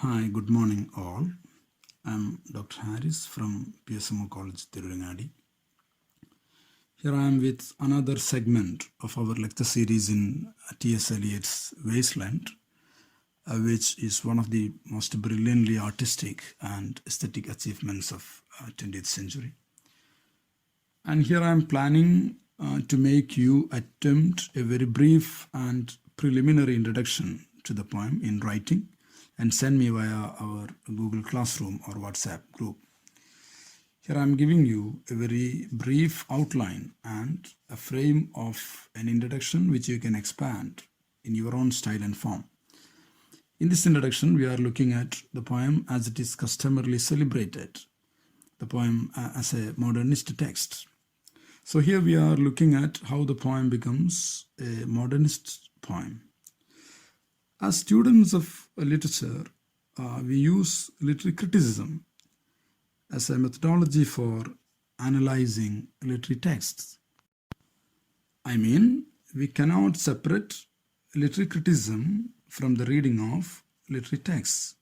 Hi, good morning all. I'm Dr. Harris from PSMO College, Tirunelveli. Here I am with another segment of our lecture series in T.S. Eliot's Wasteland, which is one of the most brilliantly artistic and aesthetic achievements of 20th century. And here I am planning to make you attempt a very brief and preliminary introduction to the poem in writing and send me via our Google Classroom or WhatsApp group. Here I am giving you a very brief outline and a frame of an introduction which you can expand in your own style and form. In this introduction, we are looking at the poem as it is customarily celebrated, the poem as a modernist text. So here we are looking at how the poem becomes a modernist poem. As students of literature, we use literary criticism as a methodology for analyzing literary texts. I mean, we cannot separate literary criticism from the reading of literary texts.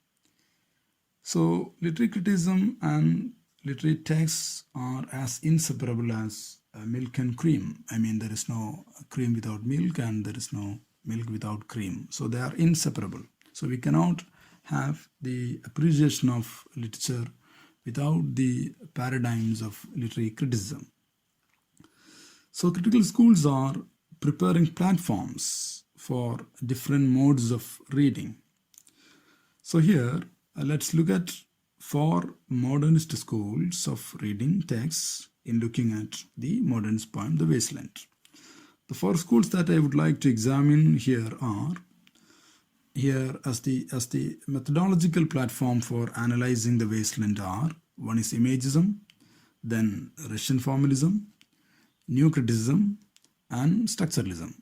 So, literary criticism and literary texts are as inseparable as milk and cream. I mean, there is no cream without milk and there is no milk without cream. So they are inseparable. So we cannot have the appreciation of literature without the paradigms of literary criticism. So critical schools are preparing platforms for different modes of reading. So here, let's look at 4 modernist schools of reading texts in looking at the modernist poem, The Wasteland. The 4 schools that I would like to examine here are as the methodological platform for analyzing the wasteland are: one is imagism, then Russian formalism, new criticism, and structuralism.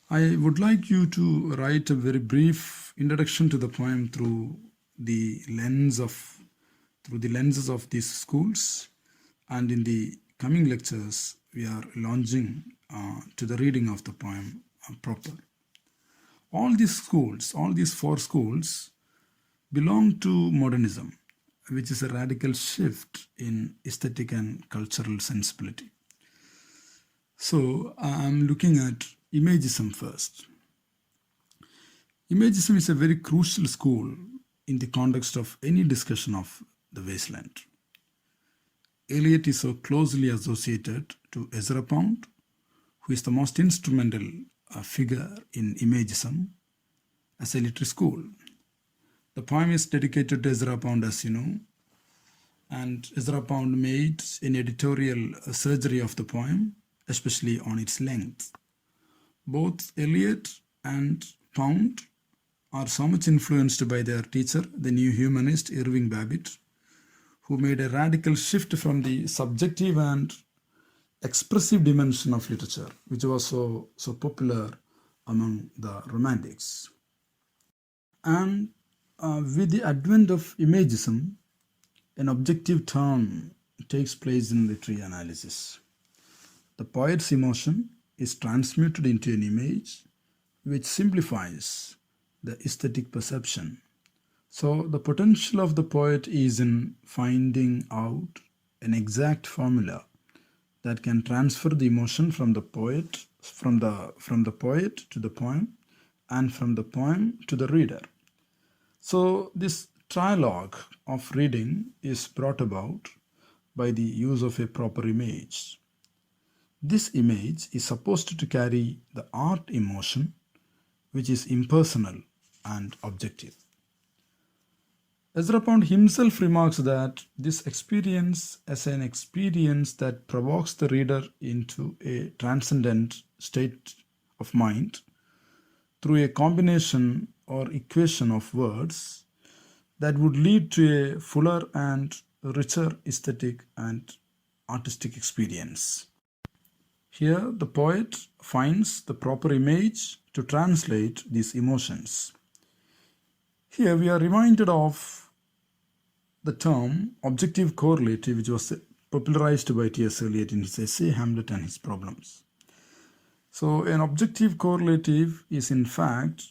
I would like you to write a very brief introduction to the poem through the lenses of these schools, and in the coming lectures we are launching to the reading of the poem proper. All these 4 schools belong to modernism, which is a radical shift in aesthetic and cultural sensibility. So I'm looking at imagism first. Imagism is a very crucial school in the context of any discussion of the wasteland. Eliot is so closely associated to Ezra Pound, who is the most instrumental figure in imagism as a literary school. The poem is dedicated to Ezra Pound, as you know, and Ezra Pound made an editorial surgery of the poem, especially on its length. Both Eliot and Pound are so much influenced by their teacher, the new humanist Irving Babbitt, who made a radical shift from the subjective and expressive dimension of literature, which was so popular among the Romantics. And with the advent of imagism, an objective turn takes place in literary analysis. The poet's emotion is transmuted into an image which simplifies the aesthetic perception. So the potential of the poet is in finding out an exact formula that can transfer the emotion from the poet to the poem, and from the poem to the reader. So this trialogue of reading is brought about by the use of a proper image. This image is supposed to carry the art emotion, which is impersonal and objective. Ezra Pound himself remarks that this experience as an experience that provokes the reader into a transcendent state of mind through a combination or equation of words that would lead to a fuller and richer aesthetic and artistic experience. Here, the poet finds the proper image to translate these emotions. Here we are reminded of the term objective correlative, which was popularized by T.S. Eliot in his essay Hamlet and His Problems. So an objective correlative is in fact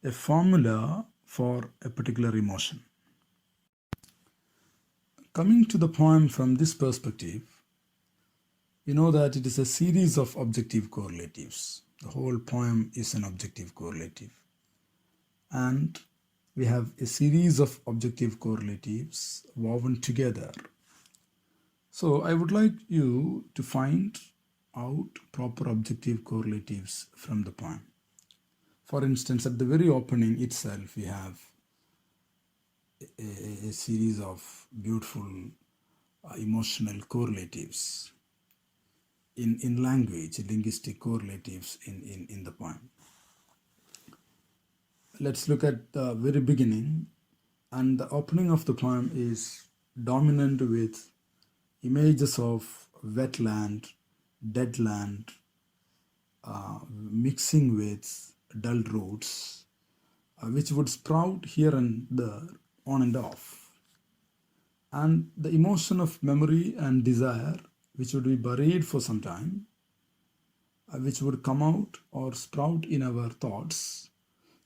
a formula for a particular emotion. Coming to the poem from this perspective, we know that it is a series of objective correlatives. The whole poem is an objective correlative. And we have a series of objective correlatives woven together. So I would like you to find out proper objective correlatives from the poem. For instance, at the very opening itself, we have a series of beautiful emotional correlatives in language, linguistic correlatives in the poem. Let's look at the very beginning, and the opening of the poem is dominant with images of wet land, dead land, mixing with dull roots, which would sprout here and there, on and off. And the emotion of memory and desire, which would be buried for some time, which would come out or sprout in our thoughts.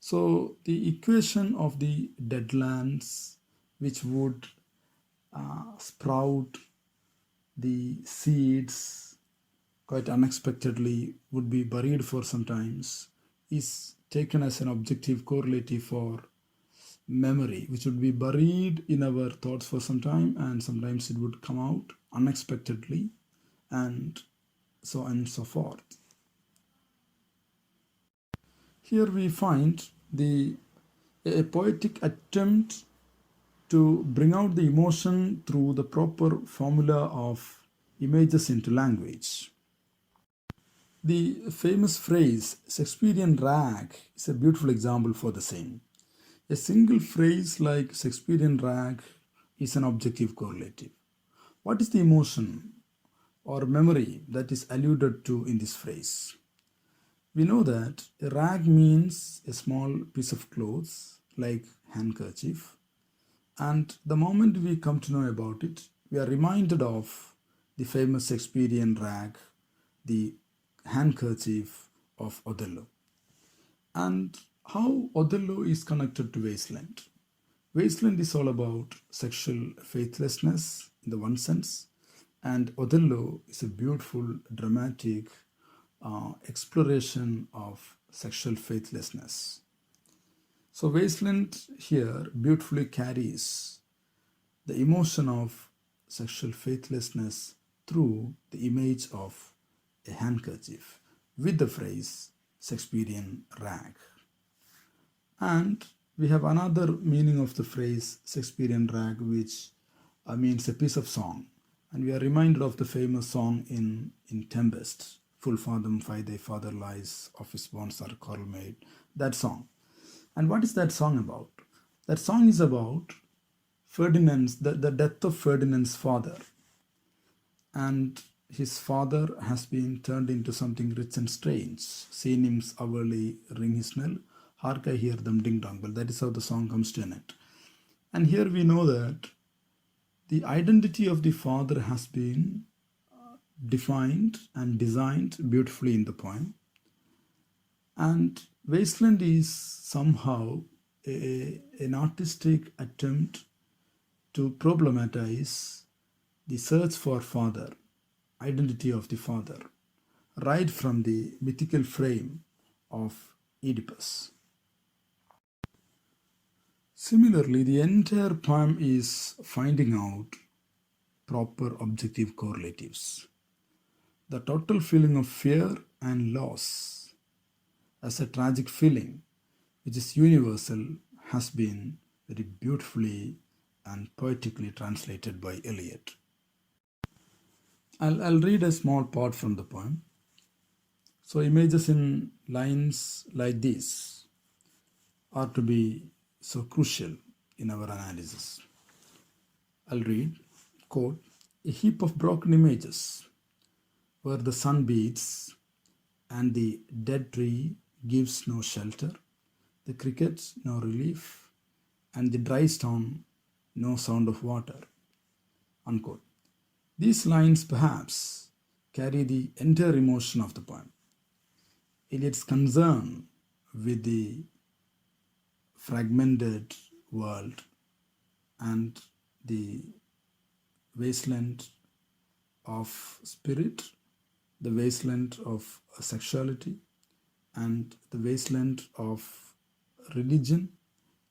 So the equation of the dead lands, which would sprout the seeds quite unexpectedly, would be buried for some times, is taken as an objective correlative for memory, which would be buried in our thoughts for some time, and sometimes it would come out unexpectedly, and so on and so forth. Here we find a poetic attempt to bring out the emotion through the proper formula of images into language. The famous phrase, Shakespearean rag, is a beautiful example for the same. A single phrase like Shakespearean rag is an objective correlative. What is the emotion or memory that is alluded to in this phrase? We know that a rag means a small piece of clothes like handkerchief, and the moment we come to know about it, we are reminded of the famous Shakespearean rag, the handkerchief of Othello. And how Othello is connected to Wasteland. Wasteland is all about sexual faithlessness in the one sense, and Othello is a beautiful, dramatic exploration of sexual faithlessness. So Wasteland here beautifully carries the emotion of sexual faithlessness through the image of a handkerchief with the phrase Shakespearean rag. And we have another meaning of the phrase Shakespearean rag, which means a piece of song. And we are reminded of the famous song in Tempest, Full fathom, thy father lies, of his bonds are coral made, that song. And what is that song about? That song is about Ferdinand's, the death of Ferdinand's father. And his father has been turned into something rich and strange. See nymphs hourly ring his knell, hark I hear them ding dong bell. That is how the song comes to an end. And here we know that the identity of the father has been defined and designed beautifully in the poem. And Wasteland is somehow an artistic attempt to problematize the search for father, identity of the father, right from the mythical frame of Oedipus. Similarly, the entire poem is finding out proper objective correlatives. The total feeling of fear and loss as a tragic feeling, which is universal, has been very beautifully and poetically translated by Eliot. I'll read a small part from the poem. So images in lines like this are to be so crucial in our analysis. I'll read, quote, a heap of broken images where the sun beats and the dead tree gives no shelter, the crickets no relief, and the dry stone no sound of water, unquote. These lines perhaps carry the entire emotion of the poem. Eliot's concern with the fragmented world and the wasteland of spirit, the wasteland of sexuality, and the wasteland of religion.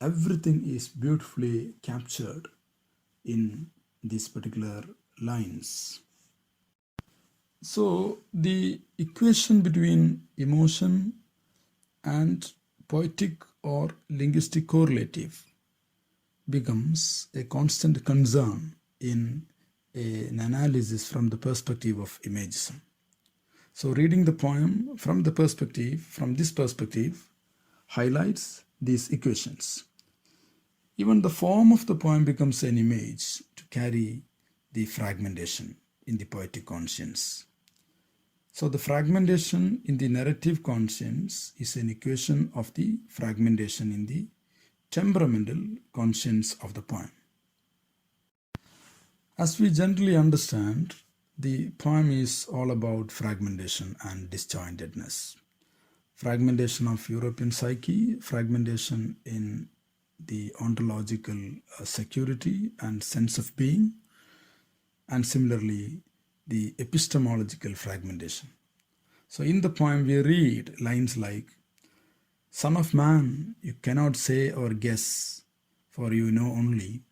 Everything is beautifully captured in these particular lines. So the equation between emotion and poetic or linguistic correlative becomes a constant concern in an analysis from the perspective of imagism. So reading the poem from this perspective, highlights these equations. Even the form of the poem becomes an image to carry the fragmentation in the poetic conscience. So the fragmentation in the narrative conscience is an equation of the fragmentation in the temperamental conscience of the poem. As we generally understand, the poem is all about fragmentation and disjointedness. Fragmentation of European psyche, fragmentation in the ontological security and sense of being, and similarly the epistemological fragmentation. So in the poem we read lines like, "Son of man, you cannot say or guess, for you know only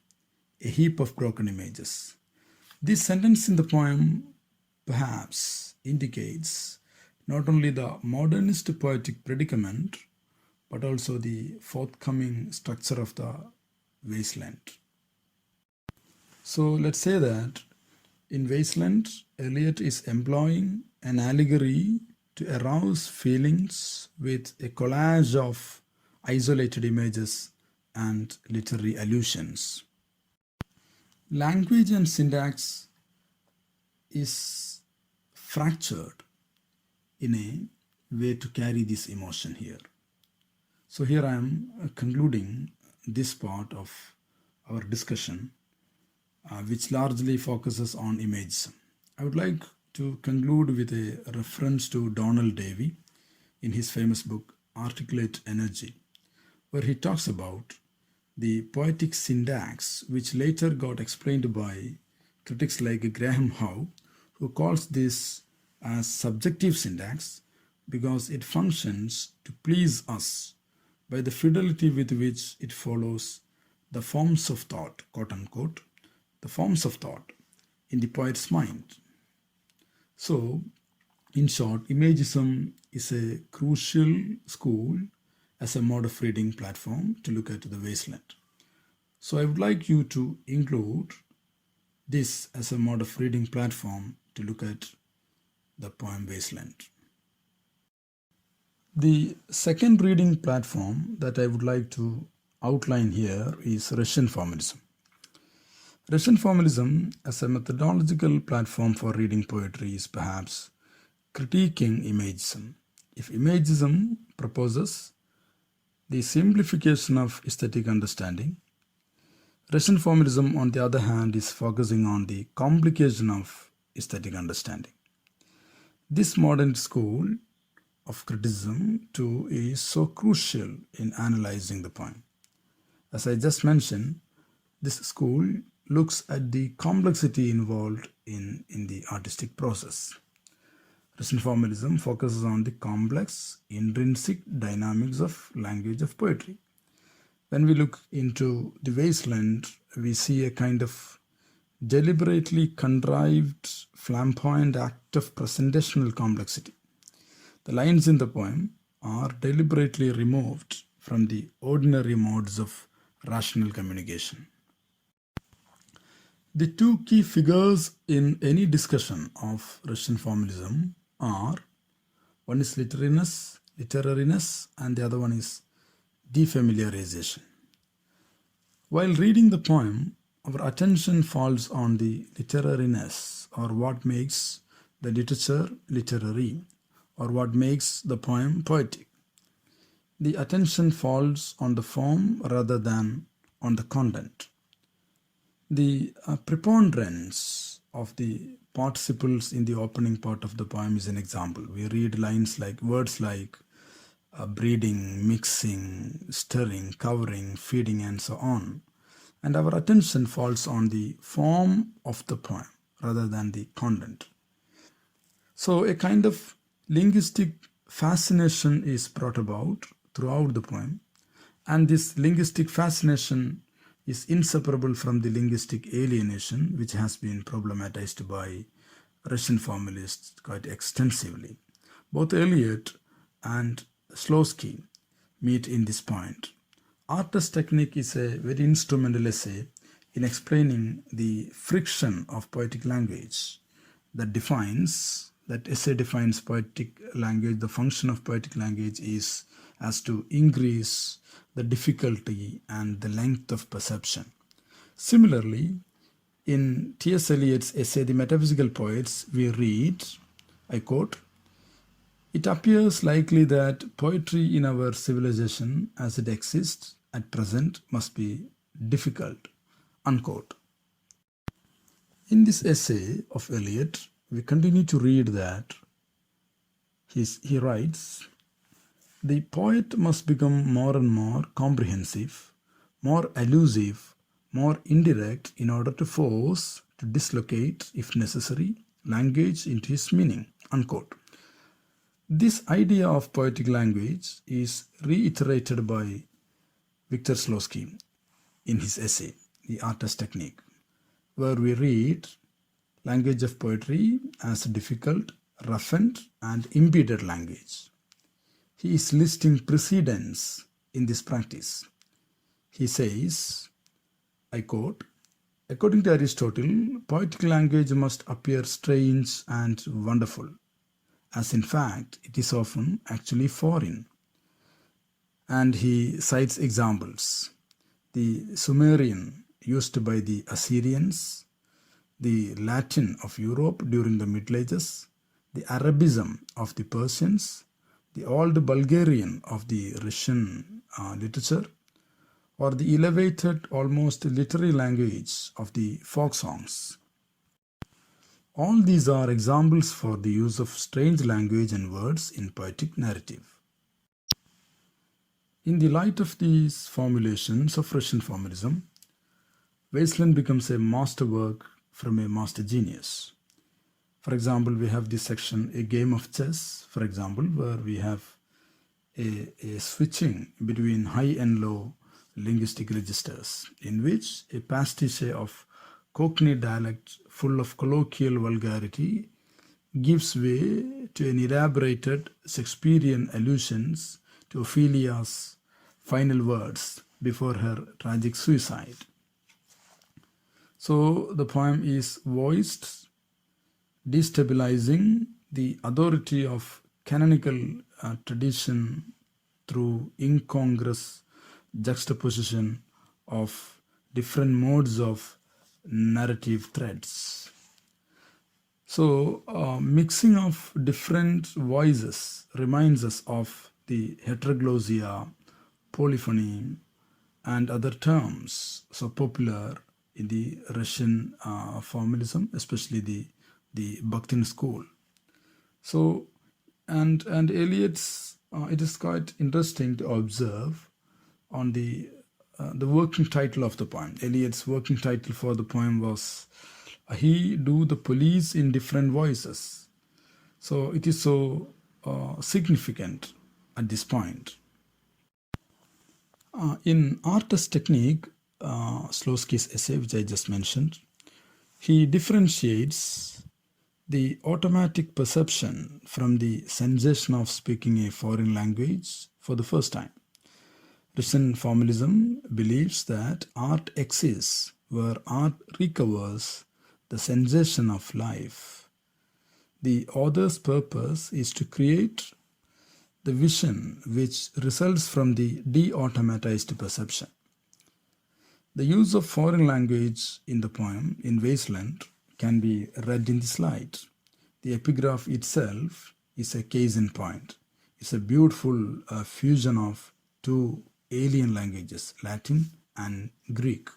a heap of broken images." This sentence in the poem perhaps indicates not only the modernist poetic predicament, but also the forthcoming structure of the wasteland. So let's say that in Wasteland, Eliot is employing an allegory to arouse feelings with a collage of isolated images and literary allusions. Language and syntax is fractured in a way to carry this emotion here. So here I am concluding this part of our discussion, which largely focuses on imagism. I would like to conclude with a reference to Donald Davy in his famous book Articulate Energy, where he talks about the poetic syntax, which later got explained by critics like Graham Howe, who calls this as subjective syntax because it functions to please us by the fidelity with which it follows the forms of thought, quote unquote, the forms of thought in the poet's mind. So, in short, imagism is a crucial school as a mode of reading platform to look at the wasteland. So I would like you to include this as a mode of reading platform to look at the poem Wasteland. The second reading platform that I would like to outline here is Russian formalism. Russian formalism as a methodological platform for reading poetry is perhaps critiquing imagism. If imagism proposes the simplification of aesthetic understanding, Russian formalism, on the other hand, is focusing on the complication of aesthetic understanding. This modern school of criticism, too, is so crucial in analyzing the poem. As I just mentioned, this school looks at the complexity involved in the artistic process. Russian formalism focuses on the complex, intrinsic dynamics of language of poetry. When we look into the wasteland, we see a kind of deliberately contrived, flamboyant act of presentational complexity. The lines in the poem are deliberately removed from the ordinary modes of rational communication. The two key figures in any discussion of Russian formalism are, one is literariness, and the other one is defamiliarization. While reading the poem, our attention falls on the literariness, or what makes the literature literary, or what makes the poem poetic. The attention falls on the form rather than on the content. The preponderance of the participles in the opening part of the poem is an example. We read words like breeding, mixing, stirring, covering, feeding, and so on. And our attention falls on the form of the poem rather than the content. So a kind of linguistic fascination is brought about throughout the poem, and this linguistic fascination is inseparable from the linguistic alienation, which has been problematized by Russian formalists quite extensively. Both Eliot and Slowsky meet in this point. Artist technique is a very instrumental essay in explaining the friction of poetic language. That essay defines poetic language. The function of poetic language is as to increase the difficulty and the length of perception. Similarly, in T.S. Eliot's essay, The Metaphysical Poets, we read, I quote, "It appears likely that poetry in our civilization as it exists at present must be difficult," unquote. In this essay of Eliot, we continue to read that he writes, "The poet must become more and more comprehensive, more elusive, more indirect in order to force, to dislocate, if necessary, language into his meaning," unquote. This idea of poetic language is reiterated by Victor Slowsky in his essay, The Artist Technique, where we read language of poetry as difficult, roughened, and impeded language. He is listing precedents in this practice. He says, I quote, "According to Aristotle, poetic language must appear strange and wonderful, as in fact it is often actually foreign." And he cites examples: the Sumerian used by the Assyrians, the Latin of Europe during the Middle Ages, the Arabism of the Persians, the Old Bulgarian of the Russian literature, or the elevated, almost literary language of the folk songs. All these are examples for the use of strange language and words in poetic narrative. In the light of these formulations of Russian formalism, Weston becomes a masterwork from a master genius. For example, we have this section, a game of chess, for example, where we have a switching between high and low linguistic registers, in which a pastiche of Cockney dialect full of colloquial vulgarity gives way to an elaborated Shakespearean allusions to Ophelia's final words before her tragic suicide. So the poem is voiced, destabilizing the authority of canonical tradition through incongruous juxtaposition of different modes of narrative threads. So mixing of different voices reminds us of the heteroglossia, polyphony, and other terms so popular in the Russian formalism, especially the Bakhtin school. So, and Eliot's, it is quite interesting to observe on the working title of the poem. Eliot's working title for the poem was "He Do the Police in Different Voices." So it is so significant at this point. In Artist Technique, Slowsky's essay, which I just mentioned, he differentiates the automatic perception from the sensation of speaking a foreign language for the first time. Russian formalism believes that art exists where art recovers the sensation of life. The author's purpose is to create the vision which results from the de-automatized perception. The use of foreign language in the poem in Wasteland can be read in this light. The epigraph itself is a case in point. It's a beautiful fusion of two alien languages, Latin and Greek.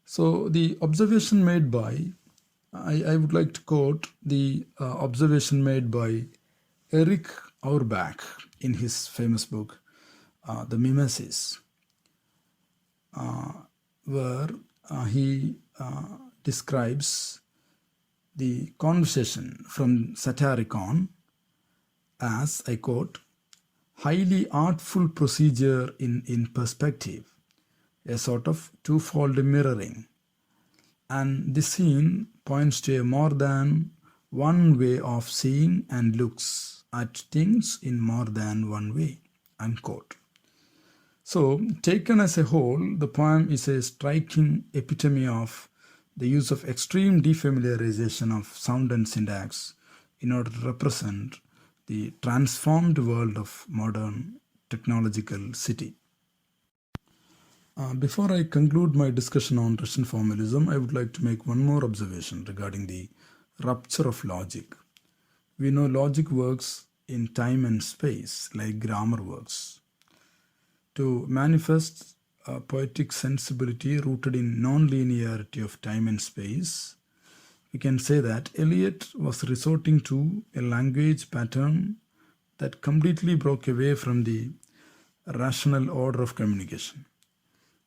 So the observation made by, I would like to quote the observation made by Eric Auerbach in his famous book, The Mimesis, where he describes the conversation from Satyricon as, I quote, highly artful procedure in perspective, a sort of twofold mirroring. And this scene points to a more than one way of seeing and looks at things in more than one way, unquote. So, taken as a whole, the poem is a striking epitome of the use of extreme defamiliarization of sound and syntax in order to represent the transformed world of modern technological city. Before I conclude my discussion on Russian formalism, I would like to make one more observation regarding the rupture of logic. We know logic works in time and space like grammar works. To manifest a poetic sensibility rooted in non-linearity of time and space, we can say that Eliot was resorting to a language pattern that completely broke away from the rational order of communication.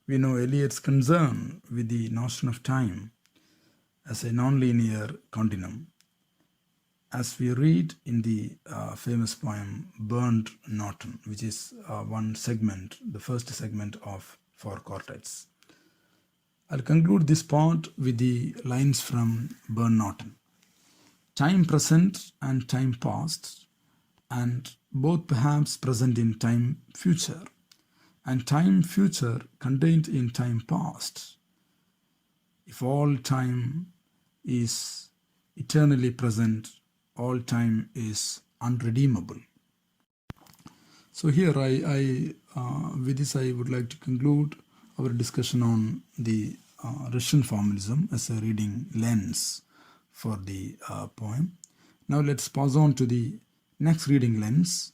We know Eliot's concern with the notion of time as a nonlinear continuum, as we read in the famous poem Burned Norton, which is one segment, the first segment of Four Quartets. I'll conclude this part with the lines from Burned Norton. Time present and time past, and both perhaps present in time future, and time future contained in time past. If all time is eternally present, all time is unredeemable. So here with this I would like to conclude our discussion on the Russian formalism as a reading lens for the poem. Now let's pass on to the next reading lens,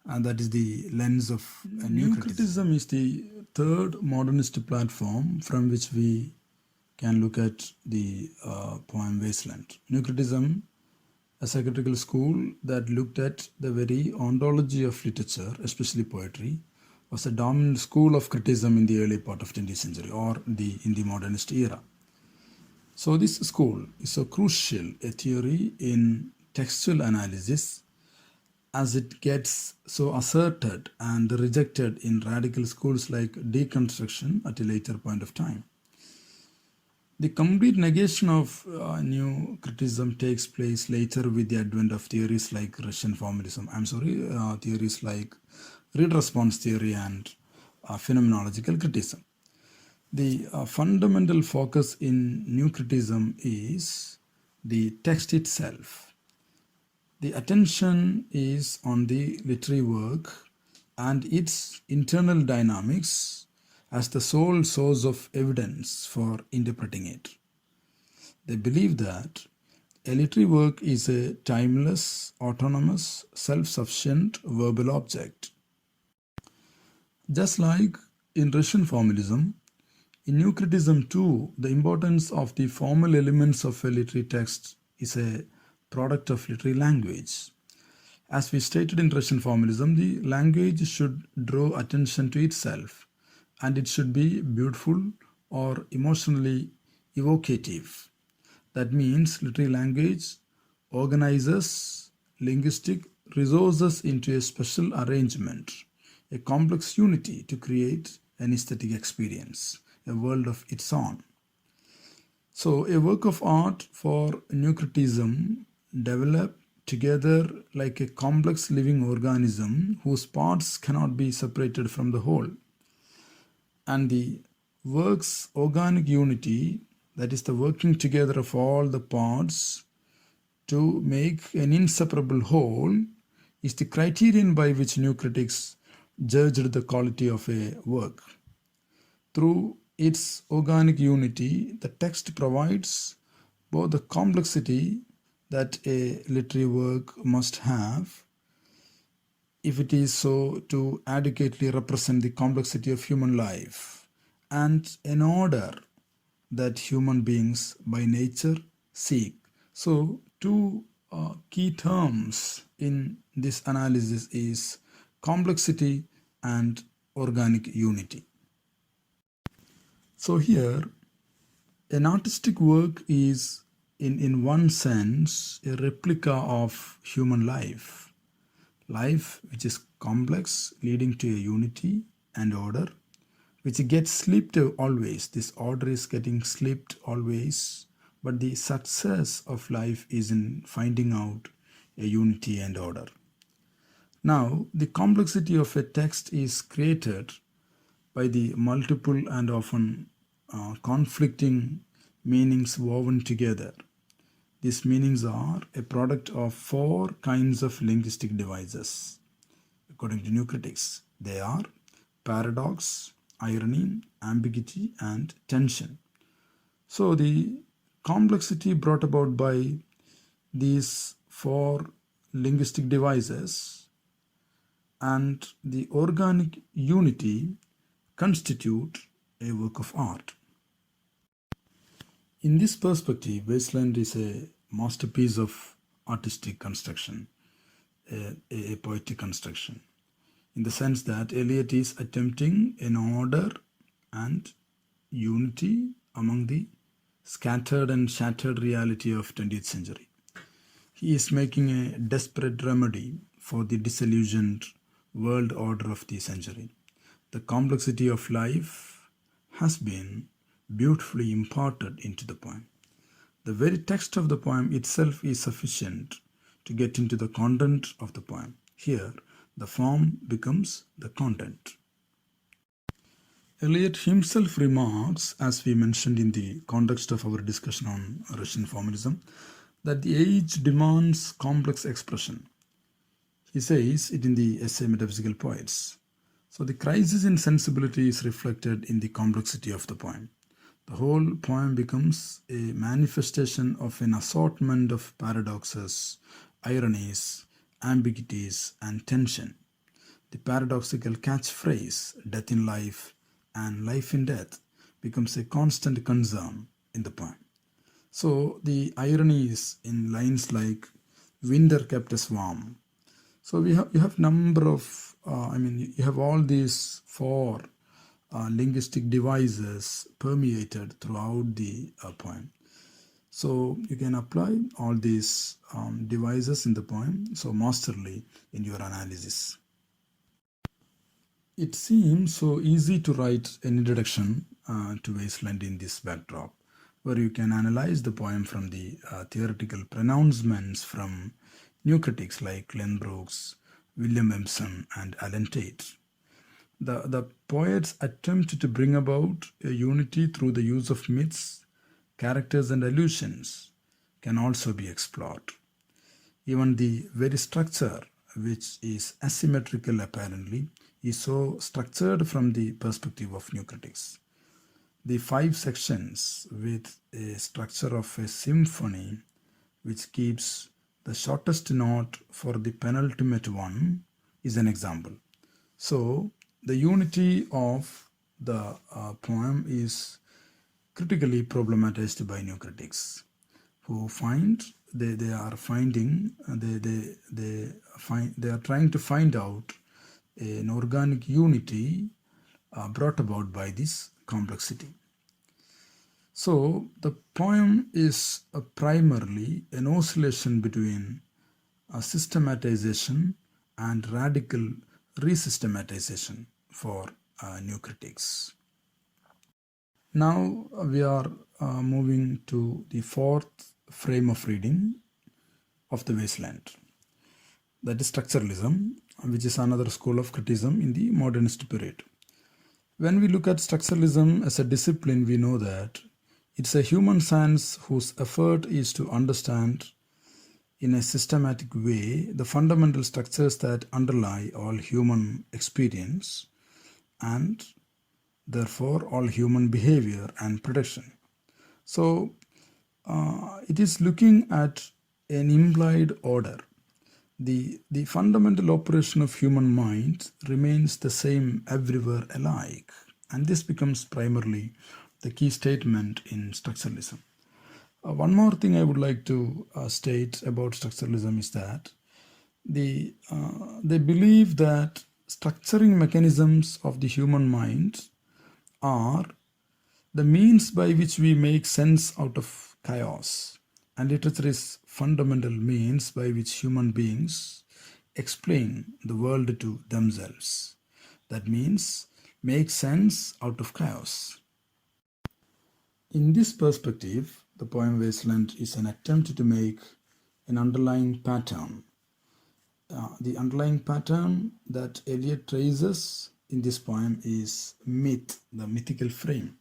and that is the lens of new criticism. Is the third modernist platform from which we can look at the poem Wasteland. New criticism, a critical school that looked at the very ontology of literature, especially poetry, was a dominant school of criticism in the early part of 20th century or in the modernist era. So this school is so crucial a theory in textual analysis as it gets so asserted and rejected in radical schools like deconstruction at a later point of time. The complete negation of new criticism takes place later with the advent of theories like Russian formalism. Theories like read-response theory and phenomenological criticism. The fundamental focus in new criticism is the text itself. The attention is on the literary work and its internal dynamics as the sole source of evidence for interpreting it. They believe that a literary work is a timeless, autonomous, self-sufficient verbal object. Just like in Russian formalism, in new criticism too, the importance of the formal elements of a literary text is a product of literary language. As we stated in Russian formalism, the language should draw attention to itself, and it should be beautiful or emotionally evocative. That means literary language organizes linguistic resources into a special arrangement, a complex unity to create an aesthetic experience, a world of its own. So a work of art for new criticism develop together like a complex living organism whose parts cannot be separated from the whole. And the work's organic unity, that is the working together of all the parts to make an inseparable whole, is the criterion by which new critics judged the quality of a work. Through its organic unity, the text provides both the complexity that a literary work must have if it is so to adequately represent the complexity of human life, and an order that human beings by nature seek. So two key terms in this analysis is complexity and organic unity. So here, an artistic work is, in one sense, a replica of human life. Life which is complex, leading to a unity and order, which gets slipped always. This order is getting slipped always, but the success of life is in finding out a unity and order. Now, the complexity of a text is created by the multiple and often conflicting meanings woven together. These meanings are a product of 4 kinds of linguistic devices. According to new critics, they are paradox, irony, ambiguity, and tension. So the complexity brought about by these 4 linguistic devices and the organic unity constitute a work of art. In this perspective, Wasteland is a masterpiece of artistic construction, a poetic construction, in the sense that Eliot is attempting an order and unity among the scattered and shattered reality of 20th century. He is making a desperate remedy for the disillusioned world order of the century. The complexity of life has been beautifully imparted into the poem. The very text of the poem itself is sufficient to get into the content of the poem. Here, the form becomes the content. Eliot himself remarks, as we mentioned in the context of our discussion on Russian formalism, that the age demands complex expression. He says it in the essay Metaphysical Poets. So the crisis in sensibility is reflected in the complexity of the poem. The whole poem becomes a manifestation of an assortment of paradoxes, ironies, ambiguities, and tension. The paradoxical catchphrase, death in life and life in death, becomes a constant concern in the poem. So the ironies in lines like winter kept us warm. So you have number of, you have all these 4 linguistic devices permeated throughout the poem. So you can apply all these devices in the poem so masterly in your analysis. It seems so easy to write an introduction to Wasteland in this backdrop, where you can analyze the poem from the theoretical pronouncements from new critics like Glenn Brooks, William Empson, and Alan Tate. The poets attempt to bring about a unity through the use of myths, characters, and allusions can also be explored. Even the very structure, which is asymmetrical apparently, is so structured from the perspective of new critics. The 5 sections with a structure of a symphony, which keeps the shortest note for the penultimate one, is an example. So the unity of the poem is critically problematized by new critics, who find they are trying to find out an organic unity brought about by this complexity. So the poem is primarily an oscillation between systematization and radical resystematization for new critics. Now we are moving to the 4th frame of reading of the Wasteland, that is structuralism, which is another school of criticism in the modernist period. When we look at structuralism as a discipline, we know that it's a human science whose effort is to understand in a systematic way the fundamental structures that underlie all human experience and therefore all human behavior and production. So it is looking at an implied order. The fundamental operation of human mind remains the same everywhere alike, and this becomes primarily the key statement in structuralism. One more thing I would like to state about structuralism is that They believe that structuring mechanisms of the human mind are the means by which we make sense out of chaos, and literature is fundamental means by which human beings explain the world to themselves. That means make sense out of chaos. In this perspective, the poem Wasteland is an attempt to make an underlying pattern. The underlying pattern that Eliot traces in this poem is myth, the mythical frame.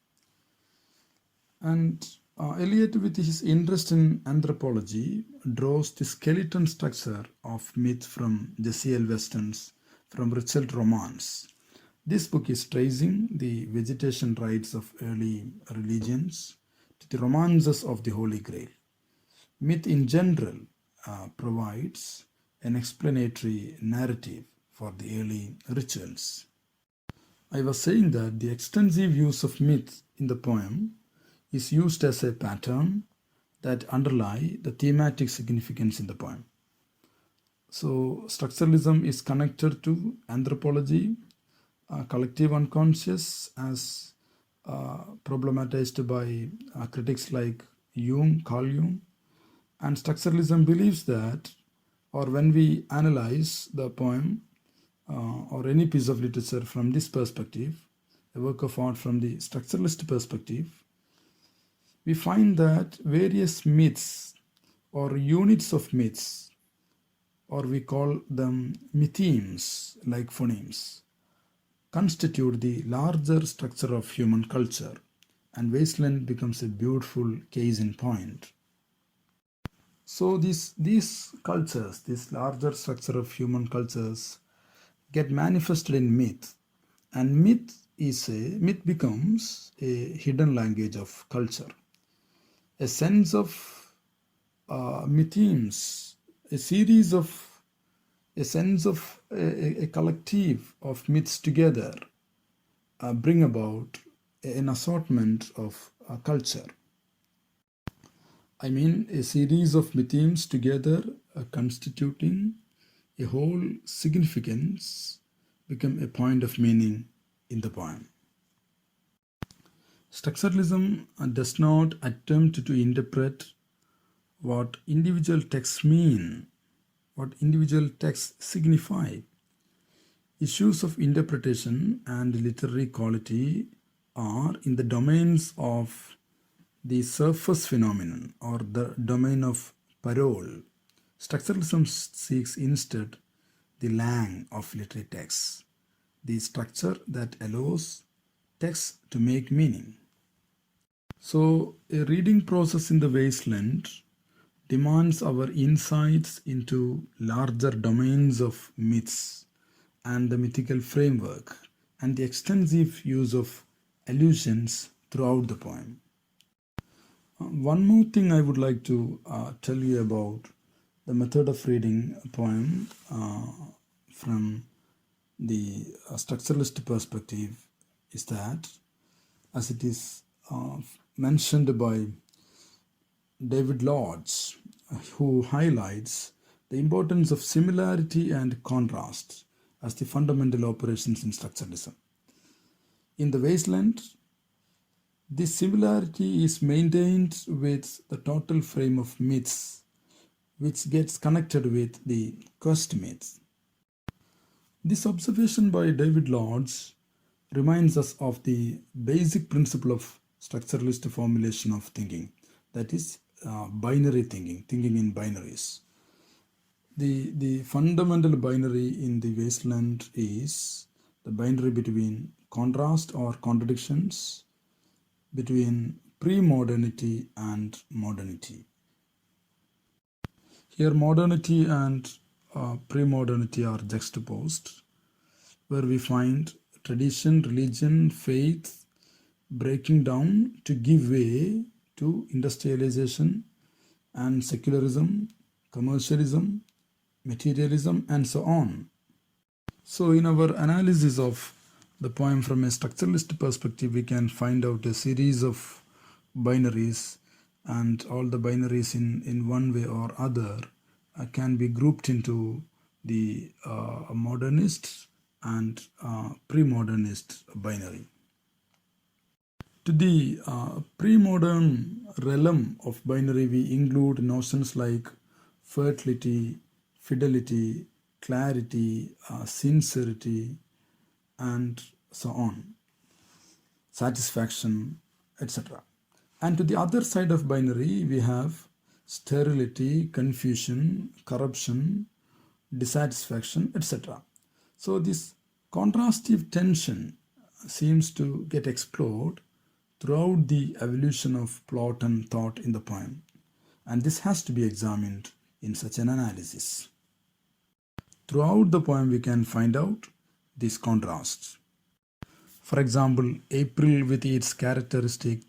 And Eliot, with his interest in anthropology, draws the skeleton structure of myth from Jessie Weston's From Richard Romance. This book is tracing the vegetation rites of early religions to the romances of the Holy Grail. Myth in general provides an explanatory narrative for the early rituals. I was saying that the extensive use of myth in the poem is used as a pattern that underlie the thematic significance in the poem. So structuralism is connected to anthropology, collective unconscious, as problematized by critics like Carl Jung. And structuralism believes that, or when we analyze the poem or any piece of literature from this perspective, a work of art from the structuralist perspective, we find that various myths or units of myths, or we call them mythemes like phonemes, constitute the larger structure of human culture, and Wasteland becomes a beautiful case in point. So these cultures, this larger structure of human cultures, get manifested in myth, and myth becomes a hidden language of culture, a sense of mythemes, a collective of myths together bring about an assortment of culture. I mean, a series of mythemes together constituting a whole significance become a point of meaning in the poem. Structuralism does not attempt to interpret what individual texts mean, what individual texts signify. Issues of interpretation and literary quality are in the domains of the surface phenomenon or the domain of parole. Structuralism seeks instead the langue of literary texts, the structure that allows text to make meaning. So a reading process in the Wasteland demands our insights into larger domains of myths and the mythical framework and the extensive use of allusions throughout the poem. One more thing I would like to tell you about the method of reading a poem from the structuralist perspective is that, as it is mentioned by David Lodge, who highlights the importance of similarity and contrast as the fundamental operations in structuralism. In the Wasteland, this similarity is maintained with the total frame of myths, which gets connected with the quest myth. This observation by David Lodge reminds us of the basic principle of structuralist formulation of thinking, that is binary thinking in binaries. The fundamental binary in the Wasteland is the binary between contrast or contradictions between premodernity and modernity. Here modernity and premodernity are juxtaposed, where we find tradition, religion, faith breaking down to give way to industrialization and secularism, commercialism, materialism, and so on. So in our analysis of the poem from a structuralist perspective, we can find out a series of binaries, and all the binaries in one way or other can be grouped into the modernist and premodernist binary. To the pre-modern realm of binary, we include notions like fertility, fidelity, clarity, sincerity, and so on, satisfaction, etc. And to the other side of binary, we have sterility, confusion, corruption, dissatisfaction, etc. So this contrastive tension seems to get explored throughout the evolution of plot and thought in the poem, and this has to be examined in such an analysis. Throughout the poem, we can find out these contrasts. For example, April with its characteristic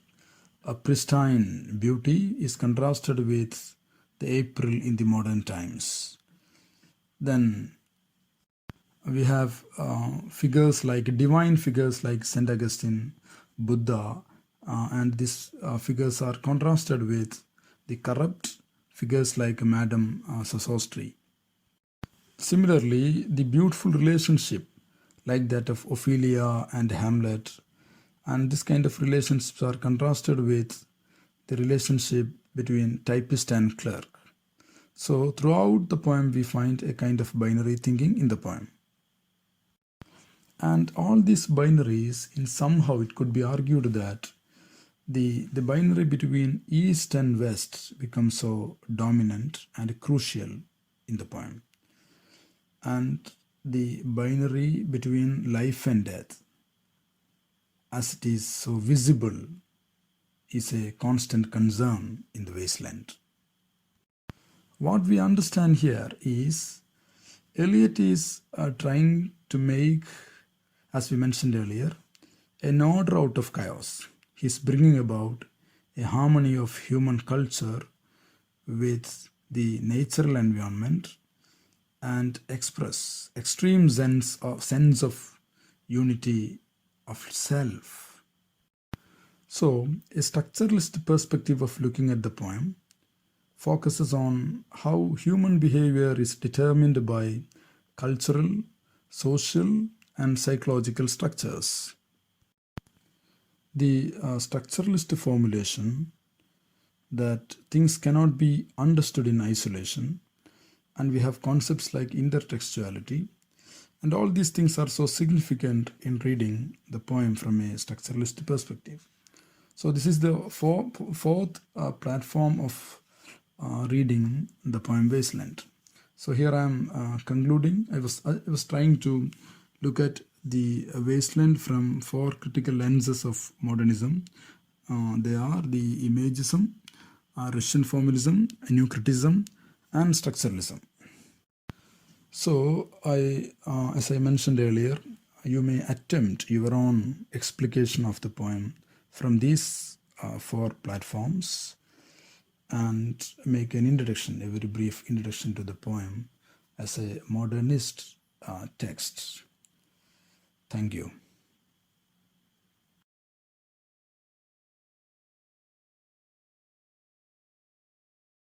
pristine beauty is contrasted with the April in the modern times. Then we have figures like divine figures like St. Augustine, Buddha, and these figures are contrasted with the corrupt figures like Madame Sosostri. Similarly, the beautiful relationship like that of Ophelia and Hamlet, and this kind of relationships are contrasted with the relationship between typist and clerk. So throughout the poem, we find a kind of binary thinking in the poem. And all these binaries, in somehow it could be argued that the binary between East and West becomes so dominant and crucial in the poem. And the binary between life and death, as it is so visible, is a constant concern in the wasteland. What we understand here is Eliot is trying to make, as we mentioned earlier, an order out of chaos. He's bringing about a harmony of human culture with the natural environment and express extreme sense of unity of self. So, a structuralist perspective of looking at the poem focuses on how human behavior is determined by cultural, social, and psychological structures. The structuralist formulation that things cannot be understood in isolation, and we have concepts like intertextuality, and all these things are so significant in reading the poem from a structuralist perspective. So this is the fourth platform of reading the poem Wasteland. So here I am concluding. I was trying to look at the Wasteland from four critical lenses of modernism. They are the imagism, Russian formalism, new criticism, and structuralism. So as I mentioned earlier, you may attempt your own explication of the poem from these four platforms and make an introduction, a very brief introduction to the poem as a modernist text. Thank you.